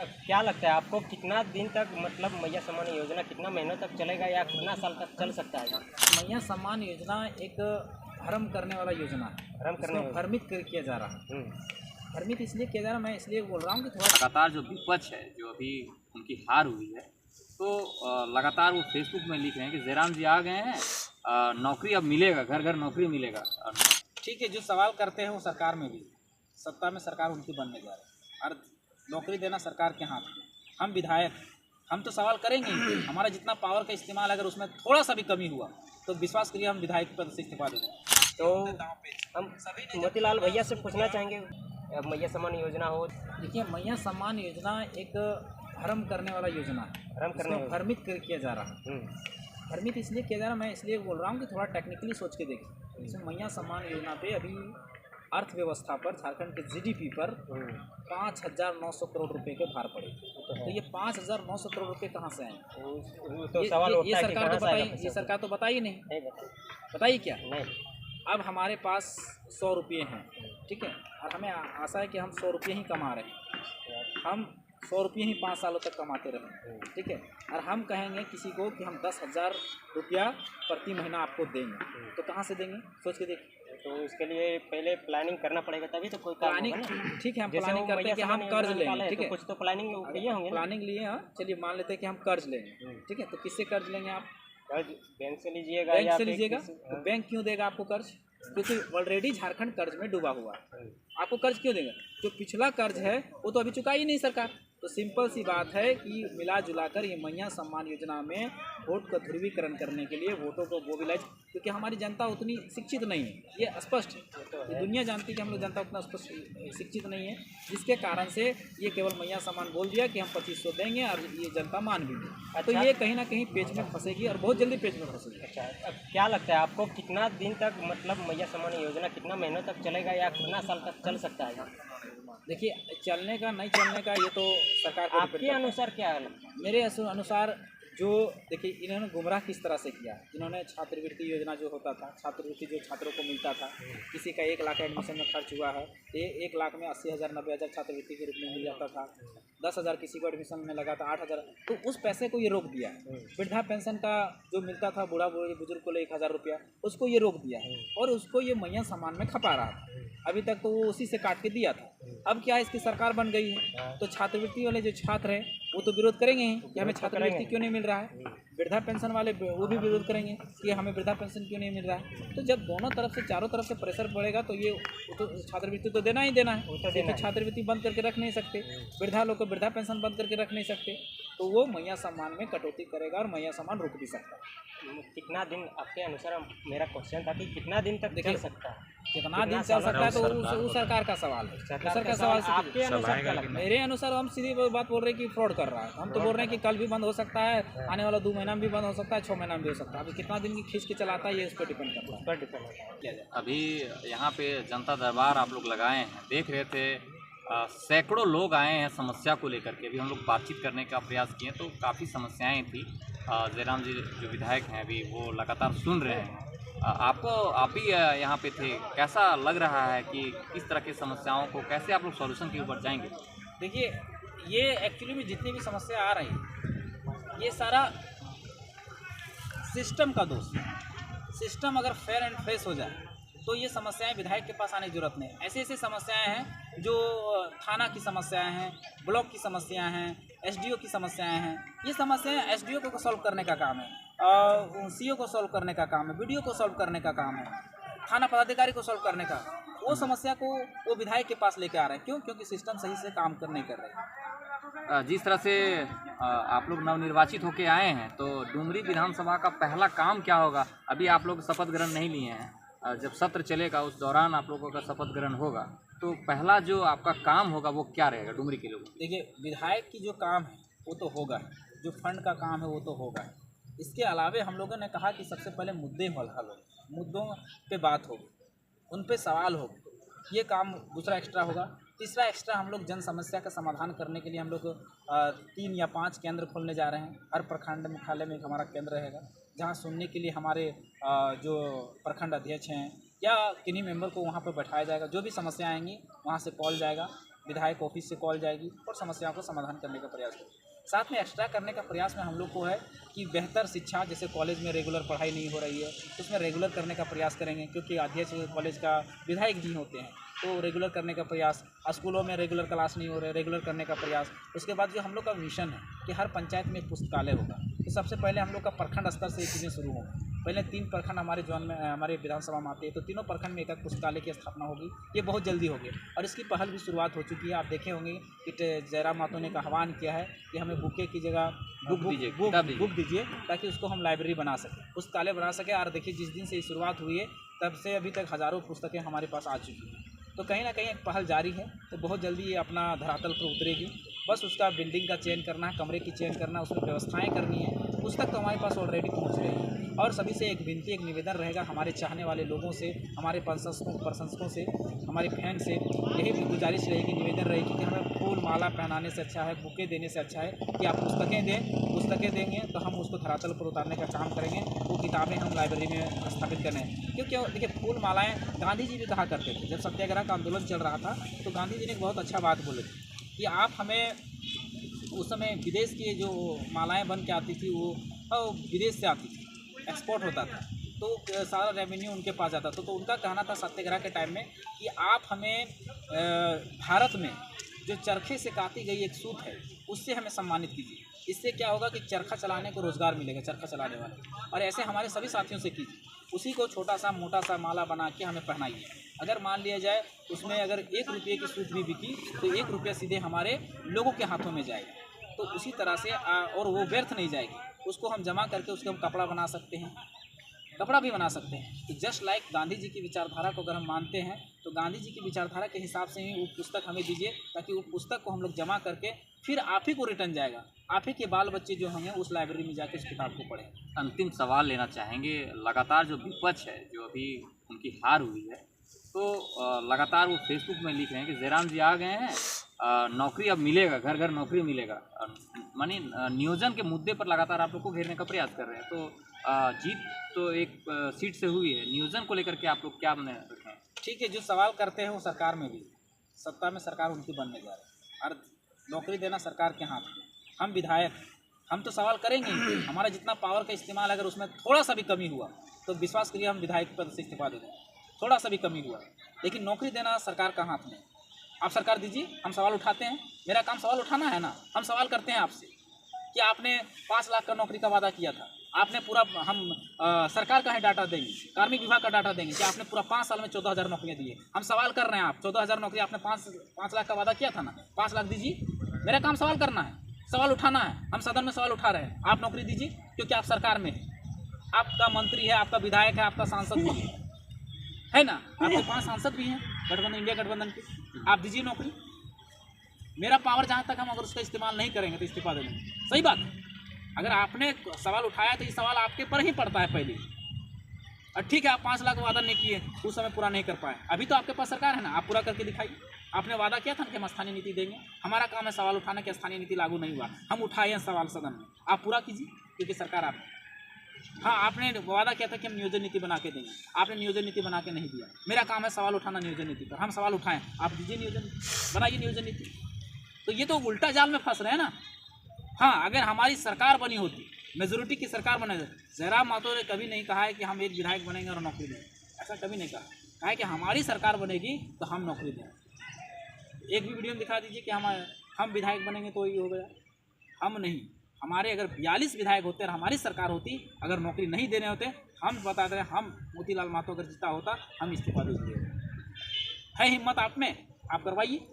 अब क्या लगता है आपको कितना दिन तक मतलब मैया सम्मान योजना कितना महीनों तक चलेगा या कितना साल तक चल सकता है? मैया सम्मान योजना एक भ्रम करने वाला योजना है। भ्रम करने वाला। भ्रमित किया जा रहा है। भ्रमित इसलिए किया जा रहा है, मैं इसलिए बोल रहा हूँ कि थोड़ा लगातार जो विपक्ष है, जो अभी उनकी हार हुई है, तो लगातार वो फेसबुक में लिख रहे हैं कि जयराम जी आ गए हैं, नौकरी अब मिलेगा, घर घर नौकरी मिलेगा। ठीक है, जो सवाल करते हैं वो सरकार में भी, सत्ता में सरकार उनकी बनने जा रही है और नौकरी देना सरकार के हाथ में। हम विधायक, हम तो सवाल करेंगे ही। हमारा जितना पावर का इस्तेमाल अगर उसमें थोड़ा सा भी कमी हुआ तो विश्वास करिए हम विधायक पद से इस्तीफा दे देंगे। तो हम मोतीलाल भैया से पूछना चाहेंगे, मैया सम्मान योजना हो। देखिए, मैया सम्मान योजना एक भ्रम करने वाला योजना है। भ्रम करने वाला। भ्रमित किया जा रहा है। भ्रमित इसलिए किया जा रहा है, मैं इसलिए बोल रहा हूँ कि थोड़ा टेक्निकली सोच के देखिए। जैसे मैया सम्मान योजना पे अभी अर्थव्यवस्था पर, झारखंड के जीडीपी पर 5,900 करोड़ रुपए के भार पड़े। तो ये 5,900 करोड़ रुपए कहाँ से आए? तो सवाल ये सरकार तो बताई, ये सरकार तो बताई नहीं। बताइए क्या? नहीं। अब हमारे पास 100 रुपये हैं, ठीक है, और हमें आशा है कि हम 100 रुपये ही कमा रहे हैं। हम 100 रुपये ही 5 सालों तक कमाते रहें, ठीक है, और हम कहेंगे किसी को कि हम 10,000 रुपया प्रति महीना आपको देंगे, तो कहाँ से देंगे? सोच के देखिए। तो इसके लिए पहले प्लानिंग करना पड़ेगा, तभी तो कोई प्लानिंग, ठीक है, हम प्लानिंग करते हैं कि हम कर्ज लेंगे, ठीक है, कुछ तो प्लानिंग किए होंगे। प्लानिंग लिए, हाँ, चलिए मान लेते हैं कि हम कर्ज लेंगे, ठीक है, तो किससे कर्ज लेंगे आप? कर्ज बैंक से लीजिएगा। बैंक से लीजिएगा। तो बैंक क्यों देगा आपको कर्ज? क्योंकि ऑलरेडी झारखंड कर्ज में डूबा हुआ है। आपको कर्ज क्यों देगा? जो पिछला कर्ज है वो तो अभी चुका ही नहीं सरकार। तो सिंपल सी बात है कि मिला जुलाकर ये मैया सम्मान योजना में वोट का ध्रुवीकरण करने के लिए वोटों को मोबिलाइज, क्योंकि हमारी जनता उतनी शिक्षित नहीं है, ये स्पष्ट है, ये दुनिया जानती है कि हम लोग जनता उतना स्पष्ट शिक्षित नहीं है, जिसके कारण से ये केवल मैया सम्मान बोल दिया कि हम 2500 देंगे और ये जनता मान भी ली। तो ये कहीं ना कहीं पेच में फंसेगी और बहुत जल्दी पेच में फंसेगी। अच्छा, अब क्या लगता है आपको कितना दिन तक मतलब मैया सम्मान योजना कितना महीनों तक चलेगा या कितना साल तक चल सकता है? देखिए, चलने का नहीं चलने का ये तो सरकार को आपके अनुसार क्या है? मेरे अनुसार जो देखिए, इन्होंने गुमराह किस तरह से किया। इन्होंने छात्रवृत्ति योजना जो होता था, छात्रवृत्ति जो छात्रों को मिलता था, किसी का 1 लाख एडमिशन में खर्च हुआ है, 1 लाख में 80,000 90,000 छात्रवृत्ति के रूप में मिल जाता था। 10,000 किसी को एडमिशन में लगा था, 8,000, तो उस पैसे को ये रोक दिया। वृद्धा पेंशन का जो मिलता था बूढ़ा बुजुर्ग को 1,000 रुपया, उसको ये रोक दिया है और उसको ये मैया सम्मान में खपा रहा था। अभी तक तो वो उसी से काट के दिया था। अब क्या है, इसकी सरकार बन गई है तो छात्रवृत्ति वाले जो छात्र हैं वो तो विरोध करेंगे ही कि हमें छात्रवृत्ति क्यों नहीं मिल रहा है। वृद्धा पेंशन वाले वो भी विरोध करेंगे कि हमें वृद्धा पेंशन क्यों नहीं मिल रहा है। तो जब दोनों तरफ से, चारों तरफ से प्रेशर पड़ेगा तो ये तो छात्रवृत्ति तो देना ही देना है। तो छात्रवृत्ति बंद करके रख नहीं सकते, वृद्धा लोग को वृद्धा पेंशन बंद करके रख नहीं सकते, तो वो मैया सम्मान में कटौती करेगा और मैया सम्मान रुक भी सकता है। कितना दिन आपके अनुसार, मेरा क्वेश्चन था कि कितना दिन तक चल सकता है? कितना दिन चल सकता है तो उस सरकार का सवाल है। सरकार का सवाल आपके अनुसार क्या लगता है? मेरे अनुसार हम सीधी बात बोल रहे हैं कि फ्रॉड कर रहा है। हम तो बोल रहे हैं कि कल भी बंद हो सकता है, आने वाला 2 महीना में भी बंद हो सकता है, 6 महीना में भी हो सकता है। अभी कितना दिन की खींच के चलाता है ये उस पर डिपेंड करता है। अभी यहाँ पे जनता दरबार आप लोग लगाए हैं, देख रहे थे, सैकड़ों लोग आए हैं समस्या को लेकर के। अभी हम लोग बातचीत करने का प्रयास किए तो काफ़ी समस्याएं थी। जयराम जी जो विधायक हैं अभी वो लगातार सुन रहे हैं। आप भी यहाँ पे थे, कैसा लग रहा है कि किस तरह की समस्याओं को कैसे आप लोग सॉल्यूशन के ऊपर जाएंगे? देखिए, ये एक्चुअली में जितनी भी समस्या आ रही है ये सारा सिस्टम का दोष है। सिस्टम अगर फेयर एंड फ्रेश हो जाए तो ये समस्याएं विधायक के पास आने की जरूरत नहीं। ऐसे ऐसे समस्याएं हैं जो थाना की समस्याएं हैं, ब्लॉक की समस्याएं हैं, एसडीओ की समस्याएं हैं। ये समस्याएं एसडीओ को सॉल्व करने का काम है, सीओ को सॉल्व करने का काम है, बीडीओ को सॉल्व करने का काम है, थाना पदाधिकारी को सॉल्व करने का। वो समस्या को वो विधायक के पास लेके आ रहे हैं। क्यों? क्योंकि सिस्टम सही से काम नहीं कर रहे। जिस तरह से आप लोग नवनिर्वाचित होके आए हैं तो डुमरी विधानसभा का पहला काम क्या होगा? अभी आप लोग शपथ ग्रहण नहीं लिए हैं, जब सत्र चलेगा उस दौरान आप लोगों का शपथ ग्रहण होगा, तो पहला जो आपका काम होगा वो क्या रहेगा डुमरी के लोगों? देखिए, विधायक की जो काम है वो तो होगा, जो फंड का काम है वो तो होगा। इसके अलावे हम लोगों ने कहा कि सबसे पहले मुद्दे हल हो, मुद्दों पे बात होगी, उन पे सवाल होगा, ये काम दूसरा एक्स्ट्रा होगा। तीसरा एक्स्ट्रा हम लोग जन समस्या का समाधान करने के लिए हम लोग 3 या 5 केंद्र खोलने जा रहे हैं। हर प्रखंड मुख्यालय में एक हमारा केंद्र रहेगा जहां सुनने के लिए हमारे जो प्रखंड अध्यक्ष हैं या किन्हीं मेंबर को वहां पर बैठाया जाएगा। जो भी समस्या आएंगी वहां से कॉल जाएगा, विधायक ऑफिस से कॉल जाएगी और समस्याओं को समाधान करने का प्रयास करेंगे। साथ में एक्स्ट्रा करने का प्रयास में हम लोग को है कि बेहतर शिक्षा, जैसे कॉलेज में रेगुलर पढ़ाई नहीं हो रही है तो उसमें रेगुलर करने का प्रयास करेंगे, क्योंकि अध्यक्ष कॉलेज का विधायक जी होते हैं, तो रेगुलर करने का प्रयास। स्कूलों में रेगुलर क्लास नहीं हो रहे, रेगुलर करने का प्रयास। उसके बाद जो हम लोग का मिशन है कि हर पंचायत में एक पुस्तकालय होगा, तो सबसे पहले हम लोग का प्रखंड स्तर से ये चीज़ें शुरू होंगी। पहले 3 प्रखंड हमारे जोन में, हमारे विधानसभा में आते हैं, तो तीनों प्रखंड में एक पुस्तकालय की स्थापना होगी। ये बहुत जल्दी होगी और इसकी पहल भी शुरुआत हो चुकी है। आप देखे होंगे कि जयराम मातो ने का आह्वान किया है कि हमें बुके की जगह बुक दीजिए, ताकि उसको हम लाइब्रेरी बना सकें, पुस्तकालय बना सकें। और देखिए, जिस दिन से ये शुरुआत हुई है तब से अभी तक हज़ारों पुस्तकें हमारे पास आ चुकी हैं। तो कहीं ना कहीं एक पहल जारी है, तो बहुत जल्दी ये अपना धरातल पर उतरेगी। बस उसका बिल्डिंग का चयन करना है, कमरे की चयन करना, उसमें व्यवस्थाएं करनी है। पुस्तक तो हमारे पास ऑलरेडी पहुंच रही है। और सभी से एक विनती, एक निवेदन रहेगा, हमारे चाहने वाले लोगों से, हमारे प्रशंसकों से, हमारे फैन से यही गुजारिश रहेगी, निवेदन रहेगी कि हमें फूल माला पहनाने से अच्छा है, बुके देने से अच्छा है कि आप पुस्तकें दें। पुस्तकें देंगे तो हम उसको धरातल पर उतारने का काम करेंगे, वो किताबें हम लाइब्रेरी में स्थापित करें। क्योंकि देखिए, फूल मालाएँ गांधी जी भी कहा करते थे। जब सत्याग्रह का आंदोलन चल रहा था तो गांधी जी ने एक बहुत अच्छा बात बोली थी कि आप हमें, उस समय विदेश की जो मालाएं बन के आती थी वो विदेश से आती थी, एक्सपोर्ट होता था, तो सारा रेवेन्यू उनके पास जाता था। तो उनका कहना था सत्याग्रह के टाइम में कि आप हमें भारत में जो चरखे से काटी गई एक सूत है उससे हमें सम्मानित कीजिए। इससे क्या होगा कि चरखा चलाने को रोज़गार मिलेगा, चरखा चलाने वाले। और ऐसे हमारे सभी साथियों से कीजिए, उसी को छोटा सा मोटा सा माला बना के हमें पहनाइए। अगर मान लिया जाए उसमें अगर 1 रुपये की सूत भी बिकी तो 1 रुपया सीधे हमारे लोगों के हाथों में जाएगा। तो उसी तरह से और वो व्यर्थ नहीं जाएगी, उसको हम जमा करके उसके हम कपड़ा बना सकते हैं, कपड़ा भी बना सकते हैं। तो जस्ट लाइक गांधी जी की विचारधारा को अगर हम मानते हैं तो गांधी जी की विचारधारा के हिसाब से ही वो पुस्तक हमें दीजिए, ताकि वो पुस्तक को हम लोग जमा करके फिर आप ही को रिटर्न जाएगा, आप ही के बाल बच्चे जो होंगे उस लाइब्रेरी में जाकर उस किताब को पढ़ें। अंतिम सवाल लेना चाहेंगे, लगातार जो विपक्ष है, जो अभी उनकी हार हुई है, तो लगातार वो फेसबुक में लिख रहे हैं कि जयराम जी आ गए हैं, नौकरी अब मिलेगा, घर घर नौकरी मिलेगा। मानी नियोजन के मुद्दे पर लगातार आप लोग को घेरने का प्रयास कर रहे हैं। तो जीत तो एक सीट से हुई है, नियोजन को लेकर के आप लोग क्या बने रखे हैं? ठीक है, जो सवाल करते हैं वो सरकार में भी, सत्ता में सरकार उनकी बनने जा रही है और नौकरी देना सरकार के हाथ में। हम विधायक, हम तो सवाल करेंगे ही। हमारा जितना पावर का इस्तेमाल, अगर उसमें थोड़ा सा भी कमी हुआ तो विश्वास करिए हम विधायक पद से इस्तीफा दे देंगे। थोड़ा सा भी कमी हुआ, लेकिन नौकरी देना सरकार का हाथ में। आप सरकार दीजिए, हम सवाल उठाते हैं, मेरा काम सवाल उठाना है ना। हम सवाल करते हैं आपसे कि आपने 5 लाख का नौकरी का वादा किया था, आपने पूरा, हम सरकार का ही डाटा देंगे, कार्मिक विभाग का डाटा देंगे कि आपने पूरा 5 साल में 14,000 नौकरियाँ दी है। हम सवाल कर रहे हैं, आप 14,000 नौकरी आपने 5 लाख का वादा किया था ना, 5 लाख दीजिए। मेरा काम सवाल करना है, सवाल उठाना है। हम सदन में सवाल उठा रहे हैं, आप नौकरी दीजिए, क्योंकि आप सरकार में हैं, आपका मंत्री है, आपका विधायक है, आपका सांसद भी है ना, आपके 5 सांसद भी हैं गठबंधन, इंडिया गठबंधन के। आप दीजिए नौकरी। मेरा पावर जहाँ तक, हम अगर उसका इस्तेमाल नहीं करेंगे तो इस्तीफा दे देंगे। सही बात है, अगर आपने सवाल उठाया तो ये सवाल आपके पर ही पड़ता है पहले। और ठीक है, आप 5 लाख वादा नहीं किए, उस समय पूरा नहीं कर पाए, अभी तो आपके पास सरकार है ना, आप पूरा करके दिखाइए। आपने वादा किया था कि हम स्थानीय नीति देंगे, हमारा काम है सवाल उठाना कि स्थानीय नीति लागू नहीं हुआ, हम उठाए हैं सवाल सदन में, आप पूरा कीजिए, क्योंकि सरकार आप। हाँ, आपने वादा किया था कि हम नियोजन नीति बना के देंगे, आपने नियोजन नीति बना के नहीं दिया। मेरा काम है सवाल उठाना नियोजन नीति पर, हम सवाल उठाएं, आप दीजिए नियोजन नीति, बनाइए नियोजन नीति। तो ये तो उल्टा जाल में फंस रहे हैं ना। हाँ, अगर हमारी सरकार बनी होती, मेजोरिटी की सरकार बने, जयराम मातो ने कभी नहीं कहा है कि हम एक विधायक बनेंगे और नौकरी देंगे, ऐसा कभी नहीं कहा है कि हमारी सरकार बनेगी तो हम नौकरी देंगे। एक भी वीडियो में दिखा दीजिए कि हम विधायक बनेंगे तो ये हो गया। हम नहीं, हमारे अगर 42 विधायक होते और हमारी सरकार होती, अगर नौकरी नहीं देने होते, हम बताते रहे, हम मोतीलाल महतो अगर जीता होता, हम इस्तीफा दे दिए। है हिम्मत आप में, आप करवाइए।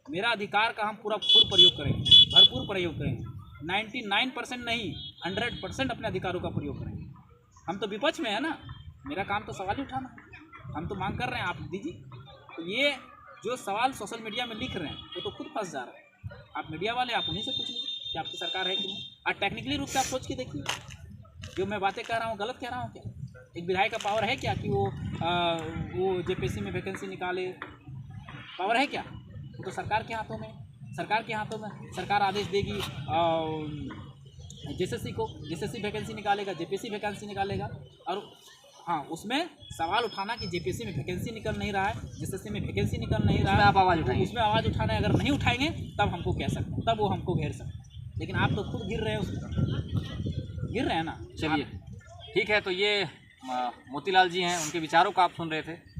मेरा अधिकार का हम पूरा फुल प्रयोग करेंगे, भरपूर प्रयोग करेंगे। 99% नहीं, 100% अपने अधिकारों का प्रयोग करेंगे। हम तो विपक्ष में है ना, मेरा काम तो सवाल ही उठाना, हम तो मांग कर रहे हैं, आप दीजिए। तो ये जो सवाल सोशल मीडिया में लिख रहे हैं वो तो खुद फंस जा रहा है। आप मीडिया वाले, आप उन्हीं से पूछ लीजिए कि आपकी सरकार है कि नहीं। और टेक्निकली रूप से आप सोच के देखिए, जो मैं बातें कह रहा हूँ गलत कह रहा हूँ क्या? एक विधायक का पावर है क्या कि वो जेपीएससी में वैकेंसी निकाले? पावर है क्या? वो तो सरकार के हाथों में, सरकार के हाथों में। सरकार आदेश देगी जेएसएससी को, जेएसएससी वैकेंसी निकालेगा, जेपीएससी वैकेंसी निकालेगा। और हाँ, उसमें सवाल उठाना कि जेपीएससी में वैकेंसी निकल नहीं रहा है, जीएसएससी में वैकेंसी निकल नहीं रहा उसमें है, आप आवाज़ उठाएंगे। उसमें आवाज़ उठाना है। अगर नहीं उठाएंगे तब हमको कह सकते हैं, तब वो हमको घेर सकते हैं। लेकिन आप तो खुद गिर रहे हैं उसमें, गिर रहे हैं ना। चलिए ठीक है, तो ये मोतीलाल जी हैं, उनके विचारों को आप सुन रहे थे।